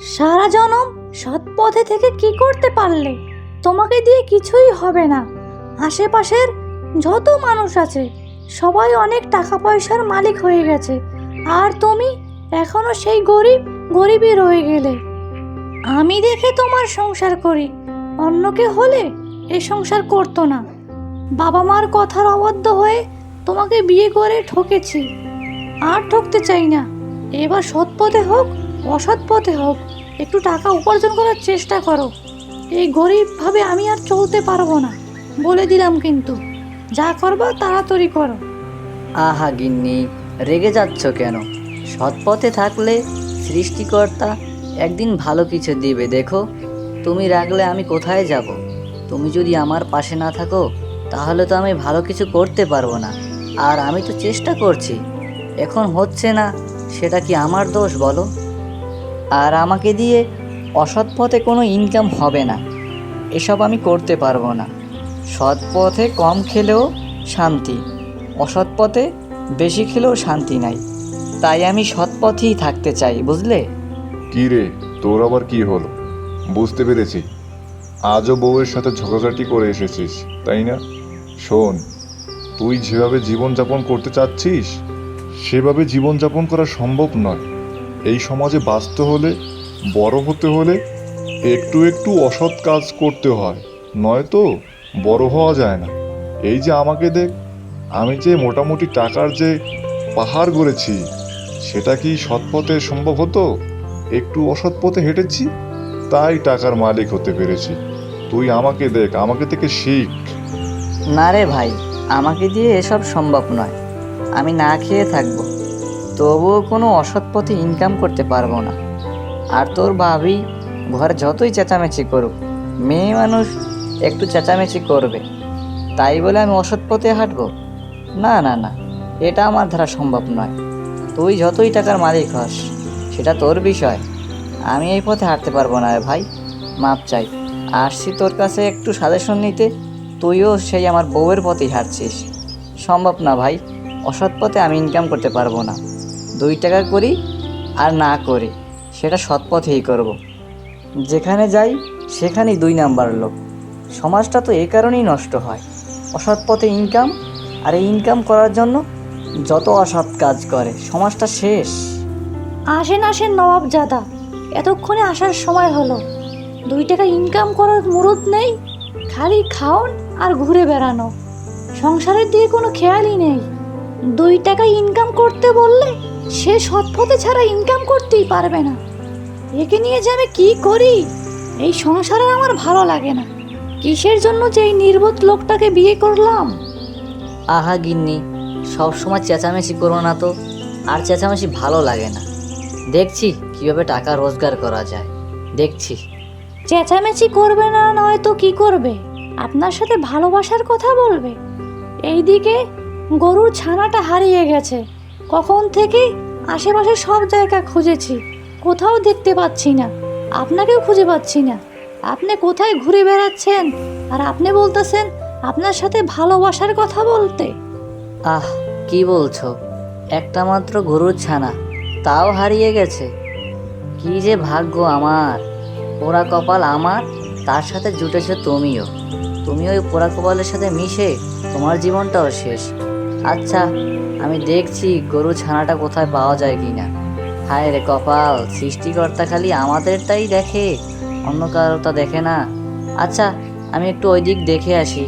সারা জনম সৎ পথে থেকে কি করতে পারলে? তোমাকে দিয়ে কিছুই হবে না। আশেপাশের যত মানুষ আছে সবাই অনেক টাকা পয়সার মালিক হয়ে গেছে, আর তুমি এখনো সেই গরিবই রয়ে গেলে। আমি দেখে তোমার সংসার করি, অন্য কে হলে এই সংসার করতো না। বাবা মার কথার অবাধ্য হয়ে তোমাকে বিয়ে করে ঠকেছি, আর ঠকতে চাই না। এবার সৎ পথে হোক অসৎ পথে হোক একটু টাকা উপার্জন করার চেষ্টা করো। এই গরিবভাবে আমি আর চলতে পারবো না, বলে দিলাম। কিন্তু যা করবা তাড়াতাড়ি করো। আহা গিন্নি, রেগে যাচ্ছ কেন? সৎ পথে থাকলে সৃষ্টিকর্তা একদিন ভালো কিছু দিবে, দেখো। তুমি রাগলে আমি কোথায় যাব? তুমি যদি আমার পাশে না থাকো তাহলে তো আমি ভালো কিছু করতে পারবো না। আর আমি তো চেষ্টা করছি, এখন হচ্ছে না, সেটা কি আমার দোষ বলো? আর আমাকে দিয়ে অসৎ পথে কোনো ইনকাম হবে না, এসব আমি করতে পারবো না। সৎ পথে কম খেলেও শান্তি, অসৎ পথে বেশি খেলেও শান্তি নাই। তাই আমি সৎ পথেই থাকতে চাই, বুঝলে? কি রে, তোর আবার কি হলো? বুঝতে পেরেছি, আজও বউয়ের সাথে ঝগড়াঝাটি করে এসেছিস, তাই না? শোন, তুই যেভাবে জীবনযাপন করতে চাচ্ছিস সেভাবে জীবনযাপন করা সম্ভব নয়। এই সমাজে বাঁচতে হলে, বড় হতে হলে একটু একটু অসৎ কাজ করতে হয়, নয়তো বড় হওয়া যায় না। এই যে আমাকে দেখ, আমি যে মোটামুটি টাকার যে পাহাড় গড়েছি, সেটা কি সৎ পথে সম্ভব হতো? একটু অসৎ পথে হেঁটেছি, তাই টাকার মালিক হতে পেরেছি। তুই আমাকে দেখ, আমাকে থেকে শিখ। না রে ভাই, আমাকে দিয়ে এসব সম্ভব নয়। আমি না খেয়ে থাকবো, তবুও কোনো অসৎ পথে ইনকাম করতে পারবো না। আর তোর ভাবি ঘরে যতই চেঁচামেচি করুক, মেয়ে মানুষ একটু চেঁচামেচি করবে, তাই বলে আমি অসৎ পথে হাঁটবো? না না না, এটা আমার দ্বারা সম্ভব নয়। তুই যতই টাকার মালিক হস, সেটা তোর বিষয়। আমি এই পথে হাঁটতে পারবো না রে ভাই, মাপ চাই। আসছি তোর কাছে একটু সাজেশন নিতে, তুইও সেই আমার বউয়ের পথেই হাঁটছিস। সম্ভব না ভাই, অসৎ পথে আমি ইনকাম করতে পারবো না। 2 টাকা করি আর না করি, সেটা সৎ পথেই করব। যেখানে যাই সেখানেই 2 নাম্বার লোক। সমাজটা তো এই কারণেই নষ্ট হয়, অসৎ পথে ইনকাম। আর এই ইনকাম করার জন্য যত অসৎ কাজ করে, সমাজটা শেষ। আসেন আসেন নবাবজাদা, এতক্ষণে আসার সময় হলো। 2 টাকা ইনকাম করার মুরুদ নেই, খালি খাওন আর ঘুরে বেড়ানো, সংসারের দিকে কোনো খেয়ালই নেই। 2 টাকা ইনকাম করতে বললে সে সৎ পথে ছাড়া ইনকাম করতেই পারবে না। একে নিয়ে যে আমি কি করি, এই সংসারে আমার ভালো লাগে না। কিসের জন্য যে এই নির্বোধ লোকটাকে বিয়ে করলাম? আহা গিন্নি, সবসময় চেঁচামেচি করো না তো, আর চেঁচামেচি ভালো লাগে না। দেখছি কীভাবে টাকা রোজগার করা যায়, দেখছি। চেঁচামেচি করবে না, নয় তো কি করবে? আপনার সাথে ভালোবাসার কথা বলবে। এইদিকে গরুর ছানাটা হারিয়ে গেছে, কখন থেকে আশেপাশে সব জায়গা খুঁজেছি, কোথাও দেখতে পাচ্ছি না। আপনাকেও খুঁজে পাচ্ছি না। আপনি কোথায় ঘুরে বেড়াচ্ছেন, আর আপনি বলতেছেন আপনার সাথে ভালোবাসার কথা বলতে? আহ, কি বলছো? একটা মাত্র গরুর ছানা, তাও হারিয়ে গেছে? কি যে ভাগ্য আমার, পোড়া কপাল আমার। তার সাথে জুটেছে তুমিও। তুমি ওই পোড়া কপালের সাথে মিশে তোমার জীবনটাও শেষ। আচ্ছা, আমি দেখছি গরু ছানাটা কোথায় পাওয়া যায় কিনা। হায় রে কপাল, সৃষ্টিকর্তা খালি আমাদেরটাই দেখে, অন্য কারোটা দেখে না। আচ্ছা, আমি একটু ওই দিক দেখে আসি।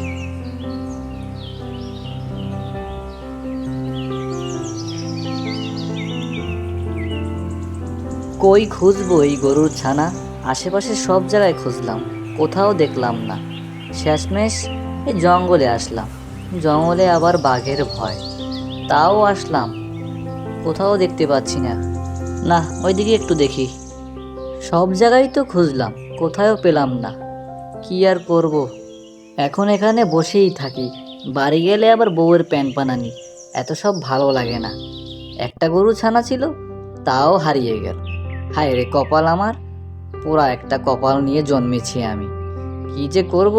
কই খুঁজবো এই গরুর ছানা? আশেপাশে সব জায়গায় খুঁজলাম, কোথাও দেখলাম না। শেষমেশ এই জঙ্গলে আসলাম। জঙ্গলে আবার বাঘের ভয়, তাও আসলাম, কোথাও দেখতে পাচ্ছি না। না, ওইদিকে একটু দেখি। সব জায়গায় তো খুঁজলাম, কোথাও পেলাম না। কি আর করব, এখন এখানে বসেই থাকি। বাড়ি গেলে আবার বউয়ের প্যান পানানি, এত সব ভালো লাগে না। একটা গরু ছানা ছিল, তাও হারিয়ে গেল। হায় রে কপাল আমার, পুরা একটা কপাল নিয়ে জন্মেছি আমি। কি যে করব,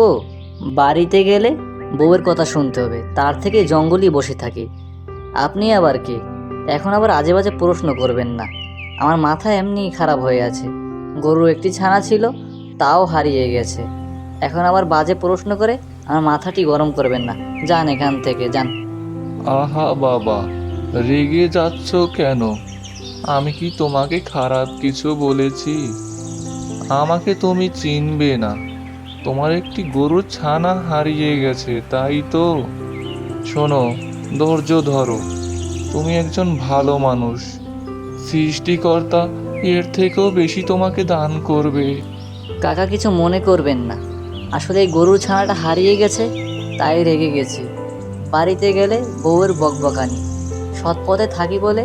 বাড়িতে গেলে বউয়ের কথা শুনতে হবে, তার থেকে জঙ্গলই বসে থাকি। আপনি আবার কে? এখন আবার আজে বাজে প্রশ্ন করবেন না, আমার মাথা এমনি খারাপ হয়ে আছে। গরুর একটি ছানা ছিল, তাও হারিয়ে গেছে। এখন আবার বাজে প্রশ্ন করে আমার মাথাটি গরম করবেন না, যান এখান থেকে যান। আহা বাবা, রেগে যাচ্ছ কেন? আমি কি তোমাকে খারাপ কিছু বলেছি? আমাকে তুমি চিনবে না। তোমার একটি গরুর ছানা হারিয়ে গেছে, তাই তো? শোনো, ধৈর্য ধরো। তুমি একজন ভালো মানুষ। সৃষ্টিকর্তা এর থেকেও বেশি তোমাকে দান করবে। কাকা কিছু মনে করবেন না, আসলে এই গরুর ছানাটা হারিয়ে গেছে, তাই রেগে গেছি। বাড়িতে গেলে বউয়ের বকবকানি, সৎ পথে থাকি বলে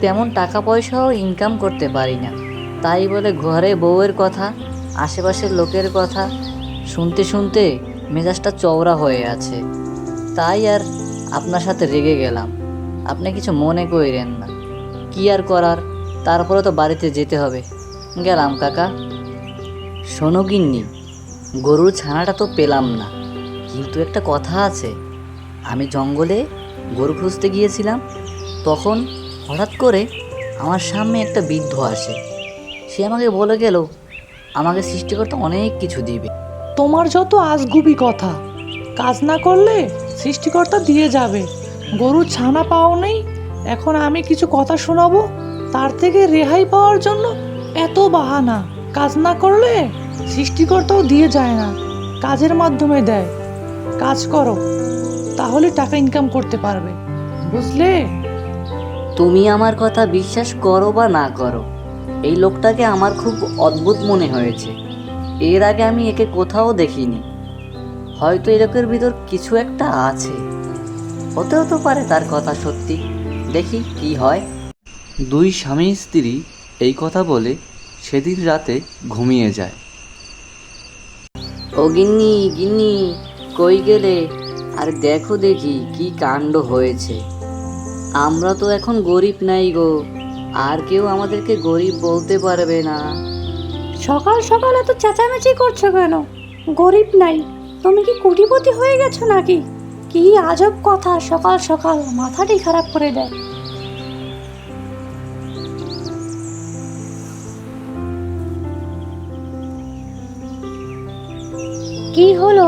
তেমন টাকা পয়সাও ইনকাম করতে পারি না, তাই বলে ঘরে বউয়ের কথা, আশেপাশের লোকের কথা শুনতে শুনতে মেজাজটা চওড়া হয়ে আছে। তাই আর আপনার সাথে রেগে গেলাম। আপনি কিছু মনে করেন না, কি আর করার, তারপরে তো বাড়িতে যেতে হবে। গেলাম কাকা। শোনো গিন্নি, গরুর ছানাটা তো পেলাম না, কিন্তু একটা কথা আছে। আমি জঙ্গলে গরু খুঁজতে গিয়েছিলাম, তখন হঠাৎ করে আমার সামনে একটা বৃদ্ধ আসে। সে আমাকে বলে গেল আমাকে সৃষ্টিকর্তা অনেক কিছু দিবে। তোমার যত আজগুবি কথা, কাজ না করলে সৃষ্টিকর্তা দিয়ে যাবে। গরুর ছানা পাও নেই, এখন আমি কিছু কথা শোনাবো, তার থেকে রেহাই পাওয়ার জন্য এত বাহানা। কাজ না করলে সৃষ্টিকর্তাও দিয়ে যায় না, কাজের মাধ্যমে দেয়। কাজ করো, তাহলে টাকা ইনকাম করতে পারবে, বুঝলে? তুমি আমার কথা বিশ্বাস করো বা না করো, এই লোকটাকে আমার খুব অদ্ভুত মনে হয়েছে। এর আগে আমি একে কোথাও দেখিনি। হয়তো এই লোকের ভিতর কিছু একটা আছে, হতেও তো পারে তার কথা সত্যি। দেখি কি হয়। দুই স্বামী স্ত্রী এই কথা বলে সেদিন রাতে ঘুমিয়ে যায়। ও গিন্নি, গিন্নি, কই গেলে? আর দেখো দেখি কি কাণ্ড হয়েছে। আমরা তো এখন গরিব নাই গো, আর কেউ আমাদেরকে গরিব বলতে পারবে না। সকাল সকাল এত চেঁচামেচি করছো কেন? গরিব নাই, তুমি কি কোটিপতি হয়ে গেছো নাকি? কি আজব কথা, সকাল সকাল মাথাটি খারাপ করে দেয়। কি হলো?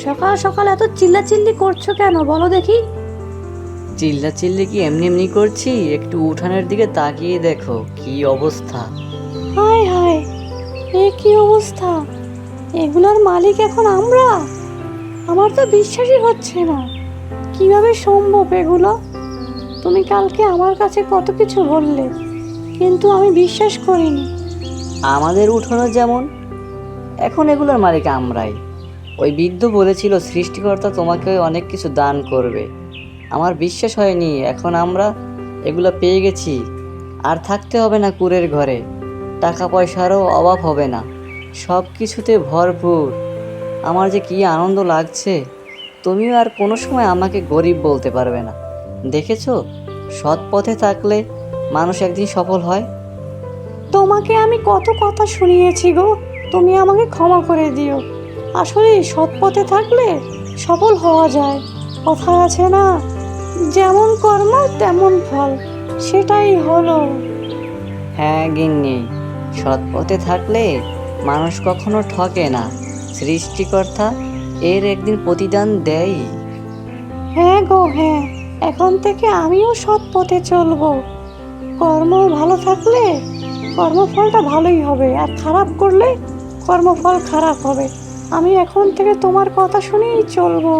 সকাল সকাল এত চিল্লাচিল্লি করছো কেন, বলো দেখি। চিল্লাচিল্লি কি এমনি এমনি করছি? একটু উঠানের দিকে তাকিয়ে দেখো কি অবস্থা। হায় হায়, এ কি অবস্থা! এগুলোর মালিক এখন আমরা? আমার তো বিশ্বাসই হচ্ছে না, কিভাবে সম্ভব এগুলো? তুমি কালকে আমার কাছে কত কিছু বললে, কিন্তু আমি বিশ্বাস করিনি। আমাদের উঠোনো যেমন, এখন এগুলোর মালিক আমরাই। ওই বৃদ্ধ বলেছিল সৃষ্টিকর্তা তোমাকে অনেক কিছু দান করবে, আমার বিশ্বাস হয়নি। এখন আমরা এগুলো পেয়ে গেছি, আর থাকতে হবে না কুঁড়ের ঘরে, টাকা পয়সারও অভাব হবে না, সব কিছুতে ভরপুর। আমার যে কি আনন্দ লাগছে। তুমিও আর কোনো সময় আমাকে গরিব বলতে পারবে না। দেখেছো, সৎ পথে থাকলে মানুষ একদিন সফল হয়। তোমাকে আমি কত কথা শুনিয়েছি গো, তুমি আমাকে ক্ষমা করে দিও। আসলে সৎ পথে থাকলে সফল হওয়া যায়। কথা আছে না, যেমন কর্ম তেমন ফল, সেটাই হলো। হ্যাঁ গিন্নি, সৎ পথে থাকলে মানুষ কখনো ঠকে না, সৃষ্টিকর্তা এর একদিন প্রতিদান দেয়। হ্যাঁ গো হ্যাঁ, এখন থেকে আমিও সৎ পথে চলবো। কর্ম ভালো থাকলে কর্মফলটা ভালোই হবে, আর খারাপ করলে কর্মফল খারাপ হবে। আমি এখন থেকে তোমার কথা শুনেই চলবো।